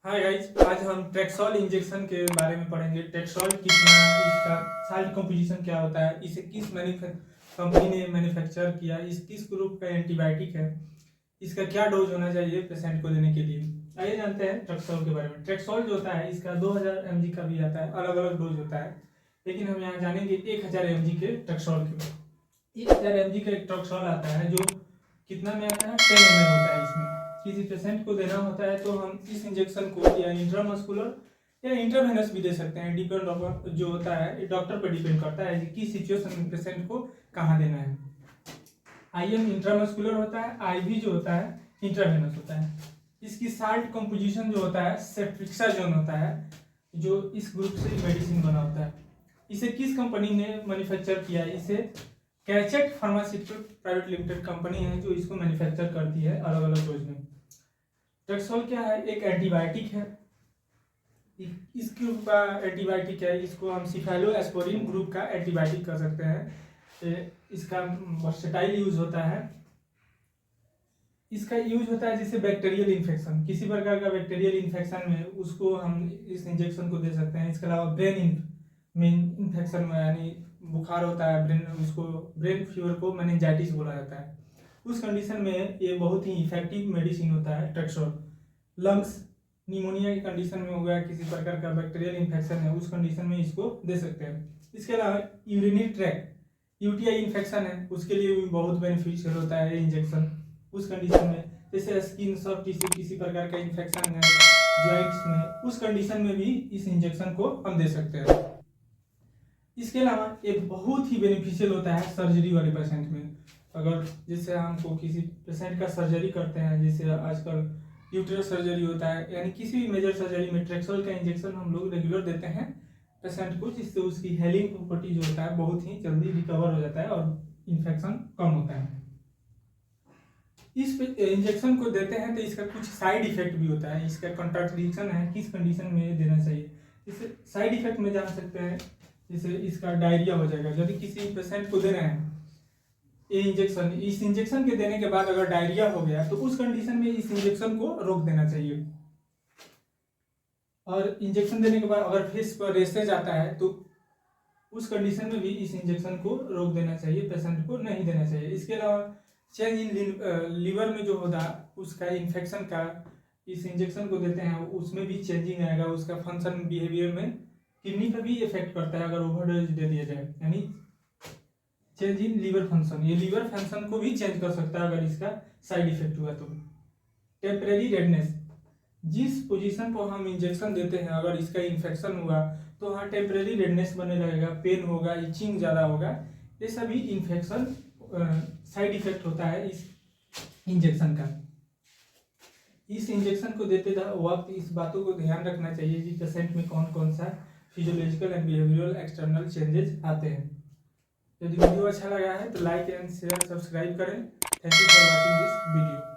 Hi guys, आज हम ट्रेक्सॉल injection के बारे में पढ़ेंगे। ट्रेक्सॉल कितना, इसका साल्ट कंपोजिशन क्या होता है, इसे किस कंपनी ने मैन्युफैक्चर किया, इस किस ग्रुप का एंटीबायोटिक है, इसका क्या डोज होना चाहिए पेशेंट को देने के लिए। आइए जानते हैं ट्रेक्सॉल के बारे में। ट्रेक्सॉल जो होता है इसका 2000 mg का भी आता है, अलग अलग डोज होता है, लेकिन हम यहाँ जानेंगे 1000 mg के ट्रेक्सॉल के। 1000 mg का एक ट्रेक्सॉल आता है जो कितना में आता है, 10 ml होता है। इसमें किसी पेशेंट को देना होता है तो हम इस इंजेक्शन को या इंट्रामस्कुलर या इंट्रावेनस भी दे सकते हैं। डिपेंड जो होता है डॉक्टर पर डिपेंड करता है कि किस सिचुएशन में पेशेंट को कहाँ देना है। आईएम इंट्रामस्कुलर होता है, आईवी जो होता है इंट्रावेनस होता है। इसकी साल्ट कंपोजिशन जो होता है सेफ्ट्रिक्साजोन होता है, जो इस ग्रुप से मेडिसिन बना होता है। इसे किस कंपनी ने मैन्युफैक्चर किया है? इसे Cachet pharmaceutical private limited company है जो इसको मैन्युफैक्चर करती है अलग अलग डोज में। ट्रेक्सॉल क्या है? एक एंटीबायोटिक है। इस ग्रुप का एंटीबायोटिक है, इसको हम सिफेलोएस्पोरिन ग्रुप का एंटीबायोटिक कर सकते हैं। इसका वर्सेटाइल यूज होता है। इसका यूज होता है जैसे बैक्टीरियल इन्फेक्शन, किसी प्रकार का बैक्टीरियल इन्फेक्शन में उसको हम इस इंजेक्शन को दे सकते हैं। इसके अलावा ब्रेन इन्फेक्शन में, यानी बुखार होता है ब्रेन, उसको ब्रेन फीवर को मेनिंजाइटिस बोला जाता है, उस कंडीशन में ये बहुत ही इफेक्टिव मेडिसिन होता है ट्रेक्सॉल। लंग्स निमोनिया की कंडीशन में हो गया, किसी प्रकार का बैक्टीरियल इन्फेक्शन है, उस कंडीशन में इसको दे सकते हैं। इसके अलावा यूरिनरी ट्रैक्ट यूटीआई इन्फेक्शन है, उसके लिए भी बहुत बेनिफिशियल होता है ये इंजेक्शन। उस कंडीशन में जैसे स्किन सॉफ्ट टिश्यू, किसी प्रकार का इन्फेक्शन है जॉइंट्स में, उस कंडीशन में भी इस इंजेक्शन को हम दे सकते हैं। इसके अलावा एक बहुत ही बेनिफिशियल होता है सर्जरी वाले पेशेंट में। अगर जैसे हमको किसी पेशेंट का सर्जरी करते हैं, जैसे आजकल यूट्रस सर्जरी होता है, यानी किसी भी मेजर सर्जरी में ट्रेक्सॉल का इंजेक्शन हम लोग रेगुलर देते हैं पेशेंट को, जिससे उसकी हेलिंग प्रॉपर्टी जो होता है बहुत ही जल्दी रिकवर हो जाता है और इन्फेक्शन कम होता है। इस इंजेक्शन को देते हैं तो इसका कुछ साइड इफेक्ट भी होता है। इसका कंट्राडिक्शन है किस कंडीशन में देना चाहिए। इसे साइड इफेक्ट में जान सकते हैं, जैसे इसका डायरिया हो जाएगा। यदि किसी पेशेंट को दे रहे हैं ये इंजेक्शन, इस इंजेक्शन के देने के बाद अगर डायरिया हो गया तो उस कंडीशन में इस इंजेक्शन को रोक देना चाहिए। और इंजेक्शन देने के बाद अगर फेस पर रेशेज आता है तो उस कंडीशन में भी इस इंजेक्शन को रोक देना चाहिए, पेशेंट को नहीं देना चाहिए। इसके अलावा चेंज इन लीवर में जो होता है उसका इन्फेक्शन का, इस इंजेक्शन को देते हैं उसमें भी चेंजिंग आएगा, उसका फंक्शन बिहेवियर में किडनी पर भी इफेक्ट करता है अगर ओवरडोज दे दिया जाए, यानी चेंज इन लीवर फंक्शन, ये लीवर फंक्शन को भी चेंज कर सकता है अगर इसका साइड इफेक्ट हुआ तो। टेम्परेरी रेडनेस, जिस पोजीशन पर हम इंजेक्शन देते हैं अगर इसका इन्फेक्शन हुआ तो वहाँ टेम्परेरी रेडनेस बने रहेगा, पेन होगा, इचिंग ज़्यादा होगा, ये सभी इन्फेक्शन साइड इफेक्ट होता है इस इंजेक्शन का। इस इंजेक्शन को देते वक्त इस बातों को ध्यान रखना चाहिए कि पेशेंट में कौन कौन सा physiological and behavioural external changes आते हैं। यदि वीडियो अच्छा लगा है तो लाइक एंड शेयर सब्सक्राइब करें। Thank you for watching this video.